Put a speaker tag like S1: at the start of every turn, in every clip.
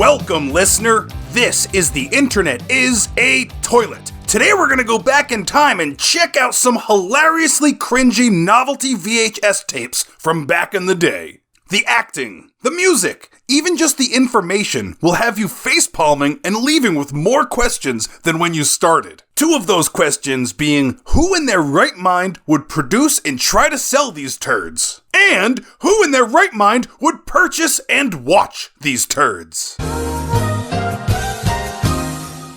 S1: Welcome, listener. This is The Internet is a Toilet. Today we're gonna go back in time and check out some hilariously cringy novelty VHS tapes from back in the day. The acting, the music, even just the information will have you facepalming and leaving with more questions than when you started. Two of those questions being, who in their right mind would produce and try to sell these turds? And who in their right mind would purchase and watch these turds?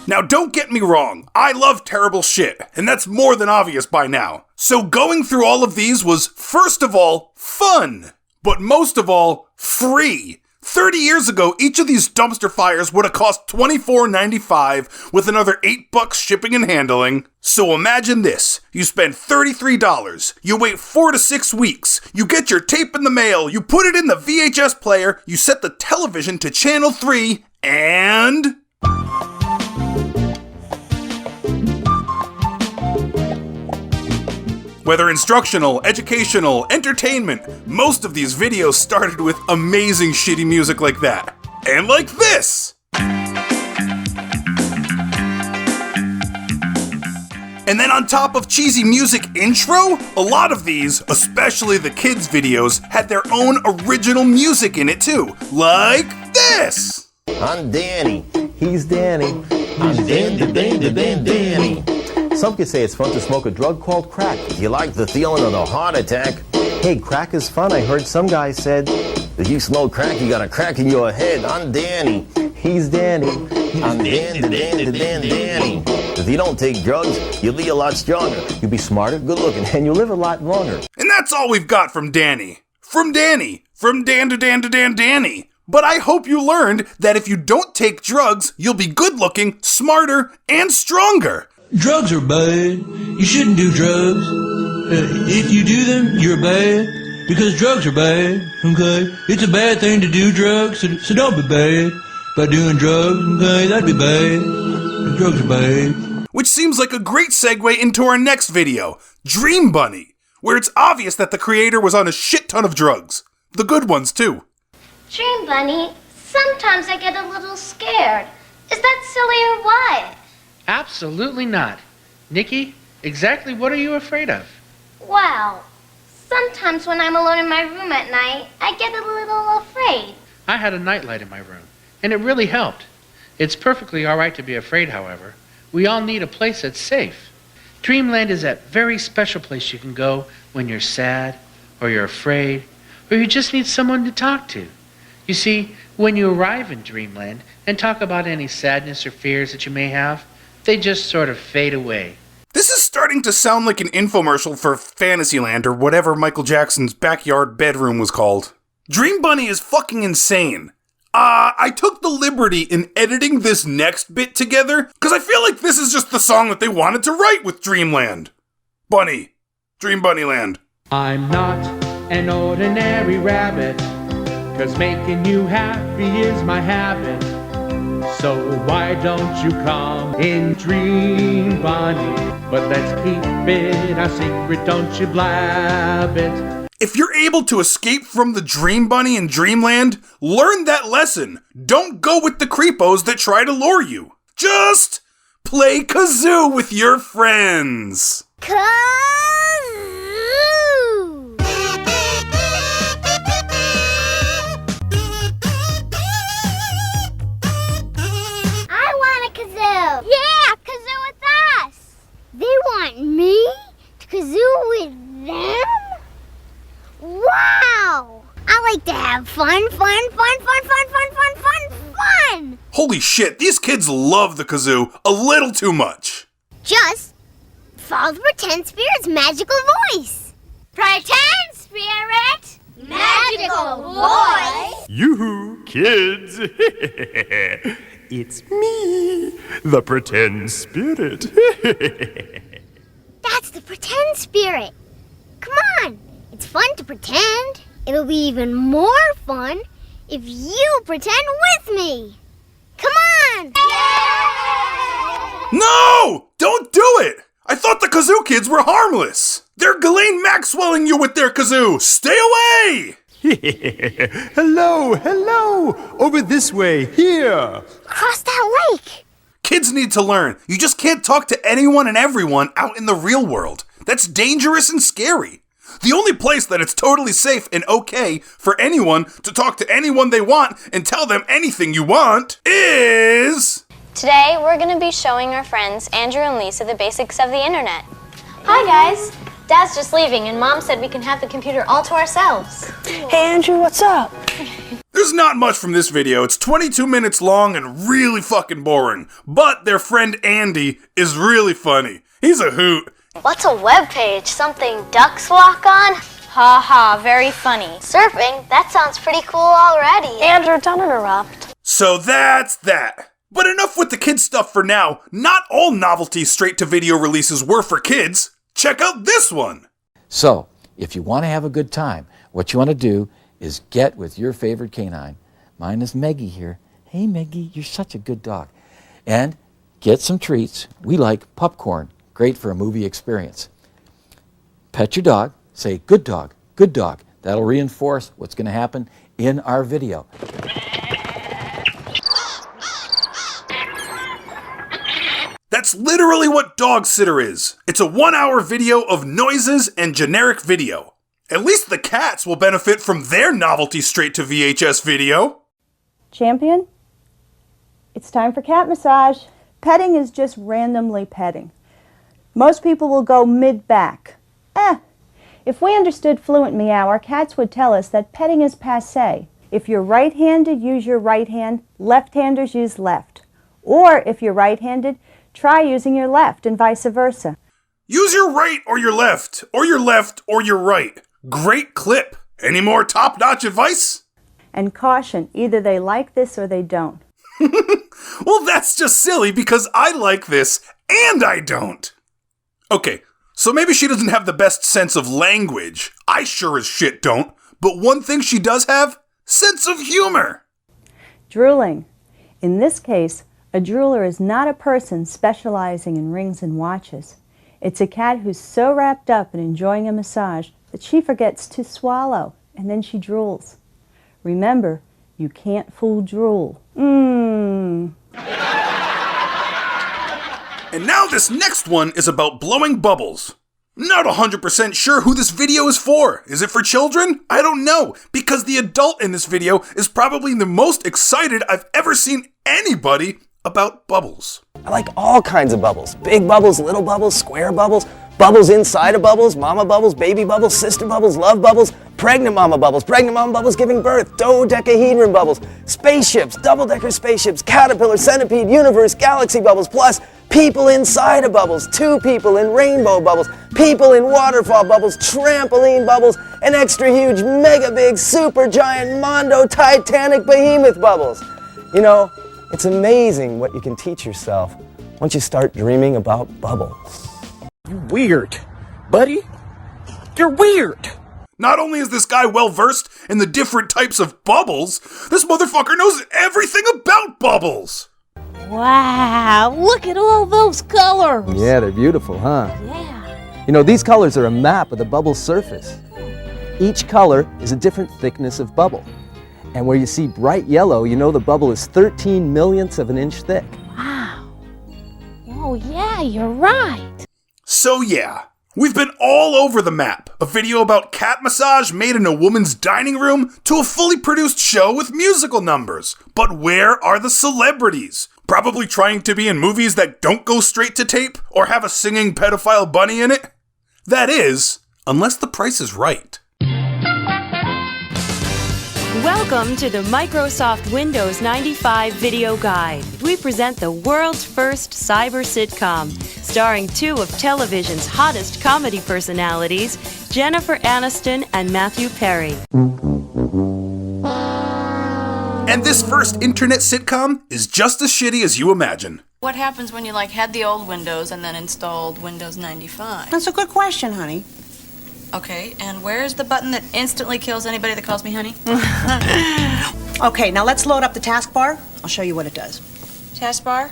S1: Now don't get me wrong, I love terrible shit, and that's more than obvious by now. So going through all of these was, first of all, fun, but most of all, free. 30 years ago, each of these dumpster fires would have cost $24.95 with another $8 shipping and handling. So imagine this, you spend $33, you wait 4 to 6 weeks, you get your tape in the mail, you put it in the VHS player, you set the television to channel 3, and... Whether instructional, educational, entertainment, most of these videos started with amazing shitty music like that. And like this! And then on top of cheesy music intro, a lot of these, especially the kids' videos, had their own original music in it too. Like this!
S2: I'm Danny. He's Danny. I'm Danny. Some could say it's fun to smoke a drug called crack. Do you like the feeling of a heart attack? Hey, crack is fun. I heard some guy said, if you smoke crack, you got a crack in your head. I'm Danny. He's Danny. I'm Danny. If you don't take drugs, you'll be a lot stronger. You'll be smarter, good looking, and you'll live a lot longer.
S1: And that's all we've got from Danny. From Danny. From Dan to Dan to Dan Danny. But I hope you learned that if you don't take drugs, you'll be good looking, smarter, and stronger.
S3: Drugs are bad. You shouldn't do drugs. If you do them, you're bad. Because drugs are bad, okay? It's a bad thing to do drugs, so don't be bad by doing drugs, okay? That'd be bad. Drugs are bad.
S1: Which seems like a great segue into our next video, Dream Bunny, where it's obvious that the creator was on a shit ton of drugs. The good ones, too.
S4: Dream Bunny, sometimes I get a little scared. Is that silly or what?
S5: Absolutely not. Nikki, exactly what are you afraid of?
S4: Well, sometimes when I'm alone in my room at night, I get a little afraid.
S5: I had a nightlight in my room, and it really helped. It's perfectly all right to be afraid, however. We all need a place that's safe. Dreamland is that very special place you can go when you're sad, or you're afraid, or you just need someone to talk to. You see, when you arrive in Dreamland and talk about any sadness or fears that you may have, they just sort of fade away.
S1: This is starting to sound like an infomercial for Fantasyland or whatever Michael Jackson's backyard bedroom was called. Dream Bunny is fucking insane. I took the liberty in editing this next bit together because I feel like this is just the song that they wanted to write with Dreamland. Bunny. Dream Bunnyland.
S6: I'm not an ordinary rabbit, 'cause making you happy is my habit. So why don't you come in, Dream Bunny? But let's keep it a secret, don't you blab it.
S1: If you're able to escape from the Dream Bunny in Dreamland, learn that lesson. Don't go with the creepos that try to lure you. Just play kazoo with your friends.
S4: Kazoo! Yeah, kazoo with us! They want me to kazoo with them? Wow! I like to have fun.
S1: Holy shit, these kids love the kazoo a little too much.
S4: Just follow the Pretend Spirit's magical voice. Pretend Spirit! Magical voice!
S7: Yoo-hoo, kids! It's me, the Pretend Spirit.
S4: That's the Pretend Spirit. Come on, it's fun to pretend. It'll be even more fun if you pretend with me. Come on! Yay!
S1: No! Don't do it! I thought the kazoo kids were harmless. They're Ghislaine Maxwelling you with their kazoo. Stay away!
S7: Hello, hello! Over this way, here!
S4: Across that lake.
S1: Kids need to learn. You just can't talk to anyone and everyone out in the real world. That's dangerous and scary. The only place that it's totally safe and okay for anyone to talk to anyone they want and tell them anything you want is...
S8: Today, we're going to be showing our friends Andrew and Lisa the basics of the internet. Hi, guys. Dad's just leaving, and Mom said we can have the computer all to ourselves.
S9: Hey, Andrew, what's up?
S1: There's not much from this video. It's 22 minutes long and really fucking boring. But their friend Andy is really funny. He's a hoot.
S8: What's a web page? Something ducks walk on? Ha ha, very funny. Surfing? That sounds pretty cool already.
S9: Andrew, don't interrupt.
S1: So that's that. But enough with the kids stuff for now. Not all novelty straight-to-video releases were for kids. Check out this one.
S10: So, if you want to have a good time, what you want to do is get with your favorite canine. Mine is Meggie here. Hey, Meggie, you're such a good dog. And get some treats. We like popcorn. Great for a movie experience. Pet your dog. Say, good dog, good dog. That'll reinforce what's going to happen in our video.
S1: That's literally what Dog Sitter is. It's a 1-hour video of noises and generic video. At least the cats will benefit from their novelty straight-to-VHS video.
S11: Champion, it's time for cat massage. Petting is just randomly petting. Most people will go mid-back. If we understood fluent meow, our cats would tell us that petting is passé. If you're right-handed, use your right hand. Left-handers use left. Or if you're right-handed, try using your left and vice versa.
S1: Use your right or your left, or your left or your right. Great clip. Any more top-notch advice?
S11: And caution, either they like this or they don't.
S1: Well, that's just silly because I like this and I don't. Okay, so maybe she doesn't have the best sense of language. I sure as shit don't. But one thing she does have, sense of humor.
S11: Drooling. In this case, a drooler is not a person specializing in rings and watches. It's a cat who's so wrapped up in enjoying a massage that she forgets to swallow, and then she drools. Remember, you can't fool drool.
S1: And now this next one is about blowing bubbles. Not 100% sure who this video is for. Is it for children? I don't know, because the adult in this video is probably the most excited I've ever seen anybody about bubbles.
S2: I like all kinds of bubbles. Big bubbles, little bubbles, square bubbles, bubbles inside of bubbles, mama bubbles, baby bubbles, sister bubbles, love bubbles, pregnant mama bubbles giving birth, dodecahedron bubbles, spaceships, double-decker spaceships, caterpillar, centipede, universe, galaxy bubbles, plus people inside of bubbles, 2 people in rainbow bubbles, people in waterfall bubbles, trampoline bubbles, and extra huge, mega big, super giant, mondo, titanic, behemoth bubbles. You know, it's amazing what you can teach yourself once you start dreaming about bubbles.
S12: You're weird, buddy. You're weird.
S1: Not only is this guy well versed in the different types of bubbles, this motherfucker knows everything about bubbles.
S9: Wow, look at all those colors.
S13: Yeah, they're beautiful, huh?
S9: Yeah.
S13: You know, these colors are a map of the bubble's surface. Each color is a different thickness of bubble. And where you see bright yellow, you know the bubble is 13 millionths of an inch thick.
S9: Wow. Oh, yeah, you're right.
S1: So yeah, we've been all over the map. A video about cat massage made in a woman's dining room to a fully produced show with musical numbers. But where are the celebrities? Probably trying to be in movies that don't go straight to tape or have a singing pedophile bunny in it? That is, unless the price is right.
S14: Welcome to the Microsoft Windows 95 video guide. We present the world's first cyber sitcom, starring 2 of television's hottest comedy personalities, Jennifer Aniston and Matthew Perry.
S1: And this first internet sitcom is just as shitty as you imagine.
S15: What happens when you had the old Windows and then installed Windows 95?
S16: That's a good question, honey.
S15: Okay, and where's the button that instantly kills anybody that calls me honey?
S16: Okay, now let's load up the taskbar. I'll show you what it does.
S15: Taskbar?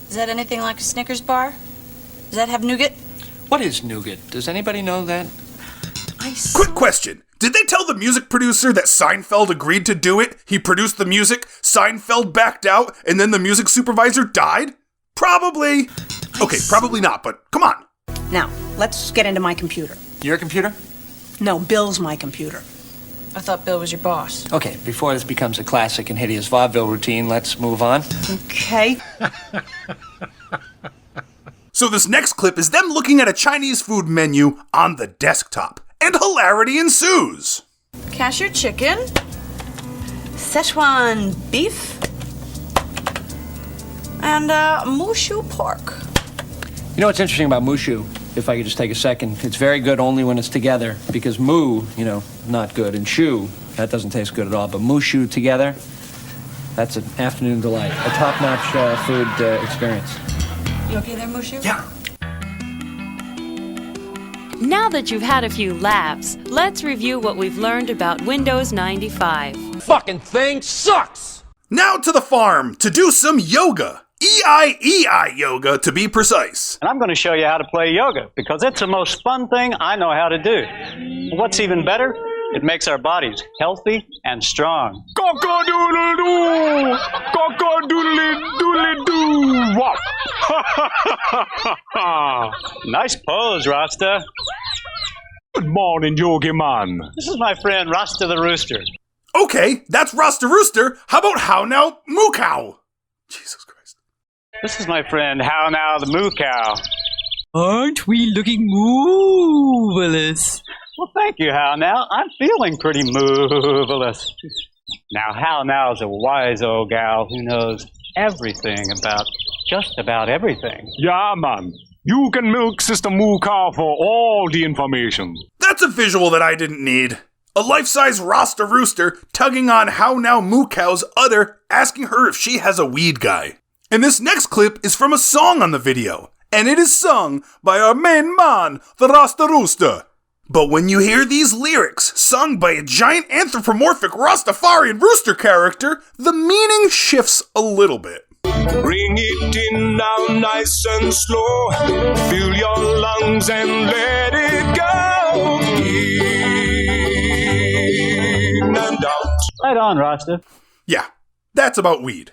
S15: Is that anything like a Snickers bar? Does that have nougat?
S12: What is nougat? Does anybody know that?
S1: Quick question. Did they tell the music producer that Seinfeld agreed to do it? He produced the music, Seinfeld backed out, and then the music supervisor died? Probably. Okay, probably not, but come on.
S16: Now, let's get into my computer.
S17: Your computer?
S16: No, Bill's my computer.
S15: I thought Bill was your boss.
S17: Okay, before this becomes a classic and hideous vaudeville routine, let's move on.
S16: Okay.
S1: So this next clip is them looking at a Chinese food menu on the desktop, and hilarity ensues.
S15: Cashew chicken, Szechuan beef, and mushu pork.
S17: You know what's interesting about mushu? If I could just take a second, it's very good only when it's together, because mu, not good, and shu, that doesn't taste good at all, but mushu together, that's an afternoon delight, a top-notch food experience.
S15: You okay there, Mushu?
S17: Yeah.
S14: Now that you've had a few laughs, let's review what we've learned about Windows 95.
S2: Fucking thing sucks!
S1: Now to the farm to do some yoga. EI yoga to be precise.
S18: And I'm going to show you how to play yoga because it's the most fun thing I know how to do. What's even better? It makes our bodies healthy and strong.
S12: Cock-a-doodle-doo! Cock-a-doodle-doodle-doo! What?
S18: Nice pose, Rasta.
S12: Good morning, Yogi man.
S18: This is my friend Rasta the Rooster.
S1: Okay, that's Rasta Rooster. How about How Now Moo Cow? Jesus Christ.
S18: This is my friend How Now the Moo Cow.
S3: Aren't we looking marvelous?
S18: Well, thank you, How Now. I'm feeling pretty marvelous. Now, How Now's a wise old gal who knows everything about just about everything.
S12: Yeah, man. You can milk Sister Moo Cow for all the information.
S1: That's a visual that I didn't need. A life-size Rasta Rooster tugging on How Now Moo Cow's udder, asking her if she has a weed guy. And this next clip is from a song on the video, and it is sung by our main man, the Rasta Rooster. But when you hear these lyrics sung by a giant anthropomorphic Rastafarian rooster character, the meaning shifts a little bit.
S19: Bring it in now nice and slow. Fill your lungs and let it go. In and out.
S18: Right on, Rasta.
S1: Yeah, that's about weed.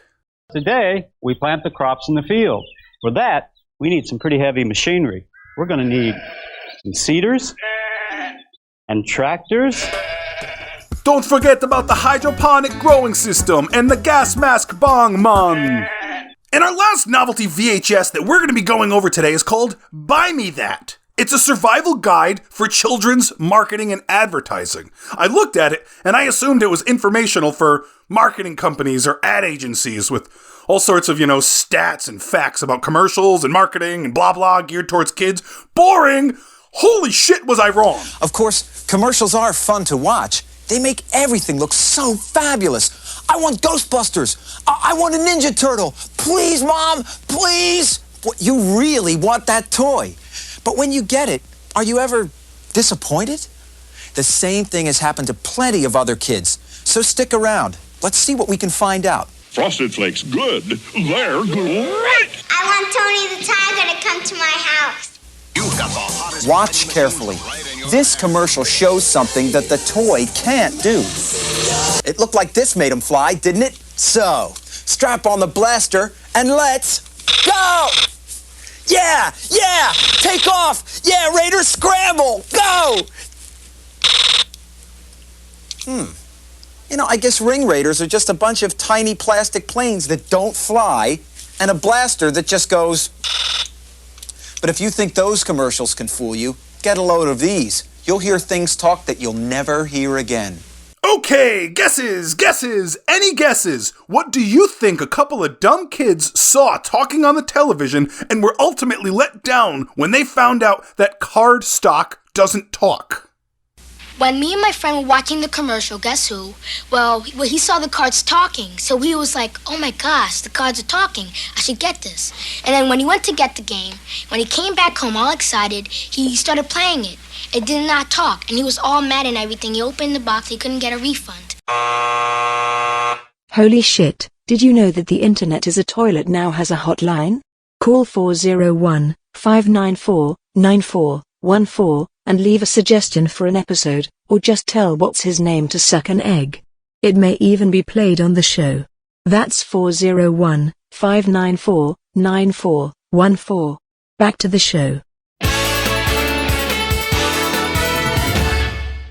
S18: Today, we plant the crops in the field. For that, we need some pretty heavy machinery. We're going to need some seeders and tractors.
S1: Don't forget about the hydroponic growing system and the gas mask bong man. And our last novelty VHS that we're going to be going over today is called Buy Me That. It's a survival guide for children's marketing and advertising. I looked at it and I assumed it was informational for marketing companies or ad agencies with all sorts of, stats and facts about commercials and marketing and blah blah geared towards kids. Boring! Holy shit, was I wrong!
S20: Of course, commercials are fun to watch. They make everything look so fabulous. I want Ghostbusters. I want a Ninja Turtle. Please, Mom, please. You really want that toy. But when you get it, are you ever disappointed? The same thing has happened to plenty of other kids. So stick around. Let's see what we can find out.
S19: Frosted Flakes, good. They're great.
S4: I want Tony the Tiger to come to my house.
S20: Watch carefully. This commercial shows something that the toy can't do. It looked like this made him fly, didn't it? So, strap on the blaster and let's go! Yeah! Take off! Yeah, Raider, scramble! Go! I guess ring raiders are just a bunch of tiny plastic planes that don't fly and a blaster that just goes... But if you think those commercials can fool you, get a load of these. You'll hear things talk that you'll never hear again.
S1: Okay, guesses! Any guesses? What do you think a couple of dumb kids saw talking on the television and were ultimately let down when they found out that card stock doesn't talk?
S21: When me and my friend were watching the commercial, guess who? Well, he saw the cards talking, so he was like, oh my gosh, the cards are talking. I should get this. And then when he went to get the game, when he came back home all excited, he started playing it. It did not talk, and he was all mad and everything. He opened the box, he couldn't get a refund.
S22: Holy shit, did you know that the internet is a toilet now has a hotline? Call 401-594-9414 and leave a suggestion for an episode, or just tell what's his name to suck an egg. It may even be played on the show. That's 401-594-9414. Back to the show.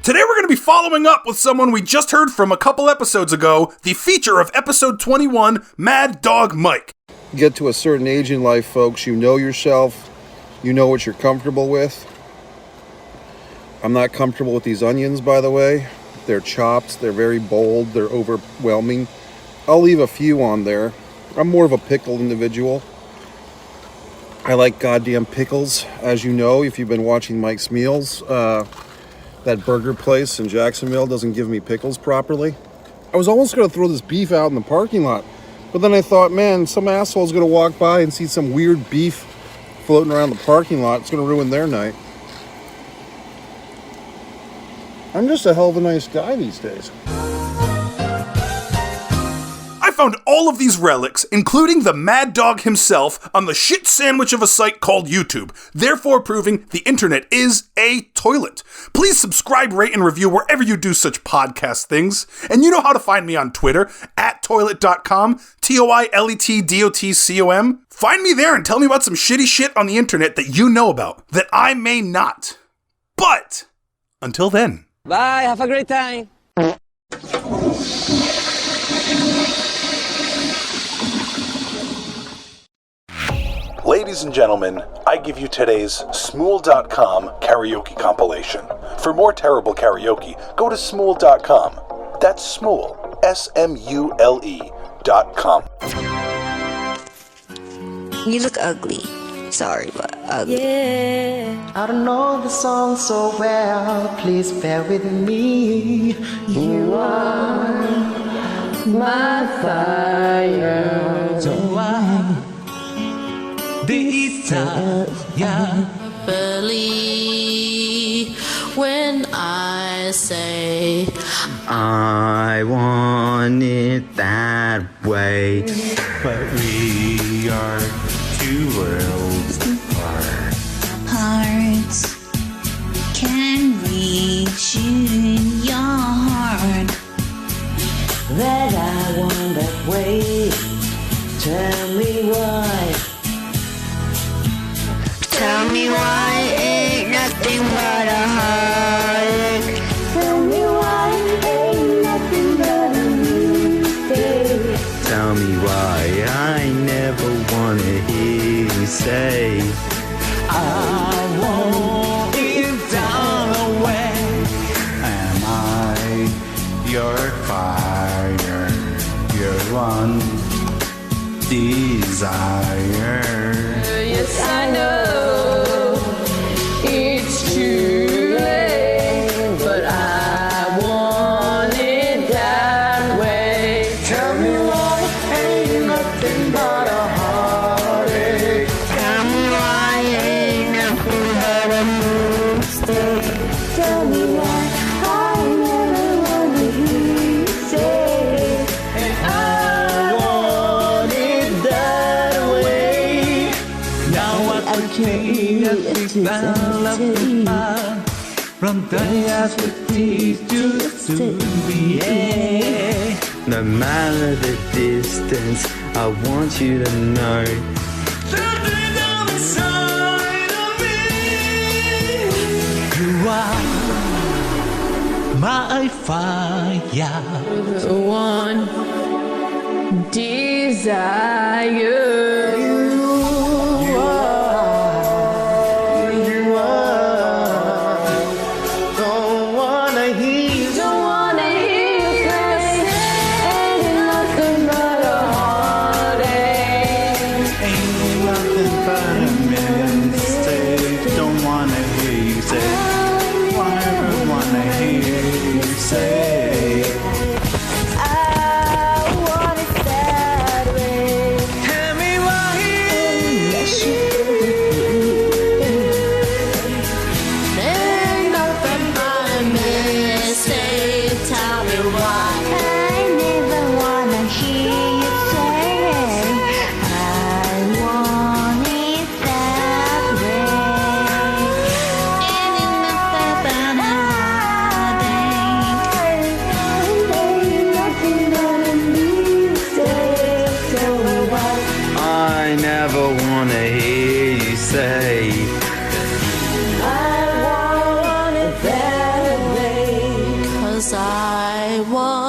S1: Today we're going to be following up with someone we just heard from a couple episodes ago, the feature of episode 21, Mad Dog Mike.
S5: Get to a certain age in life, folks, you know yourself, you know what you're comfortable with. I'm not comfortable with these onions, by the way. They're chopped, they're very bold, they're overwhelming. I'll leave a few on there. I'm more of a pickle individual. I like goddamn pickles, as you know, if you've been watching Mike's Meals. That burger place in Jacksonville doesn't give me pickles properly. I was almost going to throw this beef out in the parking lot, but then I thought, man, some asshole's going to walk by and see some weird beef floating around the parking lot. It's going to ruin their night. I'm just a hell of a nice guy these days.
S1: I found all of these relics, including the Mad Dog himself, on the shit sandwich of a site called YouTube, therefore proving the internet is a toilet. Please subscribe, rate, and review wherever you do such podcast things. And you know how to find me on Twitter, @toilet.com, TOILETDOTCOM. Find me there and tell me about some shitty shit on the internet that you know about, that I may not. But, until then.
S6: Bye, have a great time.
S1: Ladies and gentlemen, I give you today's Smool.com karaoke compilation. For more terrible karaoke, go to Smool.com. That's Smool, SMULE.com.
S23: You look ugly. Sorry, but ugly.
S24: Yeah, I don't know the song so well. Please bear with me. You are my fire. So
S25: believe when I say
S24: I want it that way.
S26: But we are two worlds apart.
S25: Hearts can reach in your heart.
S24: That I want that way. Tell me why.
S25: Tell me why ain't nothing but a heartache.
S24: Tell me why ain't nothing but a mistake. Tell me why I never wanna hear you say I want it down away.
S26: Am I your fire, your one desire?
S25: Yes, I know it's too late, but I want it that way.
S24: Tell me why ain't nothing but a heartache.
S25: Tell me why ain't nothing but a mistake.
S24: Tell me why I never wanna hear you say and I want it that way.
S26: Now what we change as we fell apart, from the yesterdays to the end.
S24: No matter the distance, I want you to know
S26: you are my fire,
S25: the one desire.
S24: don't wanna hear you say ain't nothing but a heartache.
S26: Ain't nothing but a mistake. Don't wanna hear you say. Why ever wanna hear you say?
S24: I want it that way. Tell me why
S7: I want.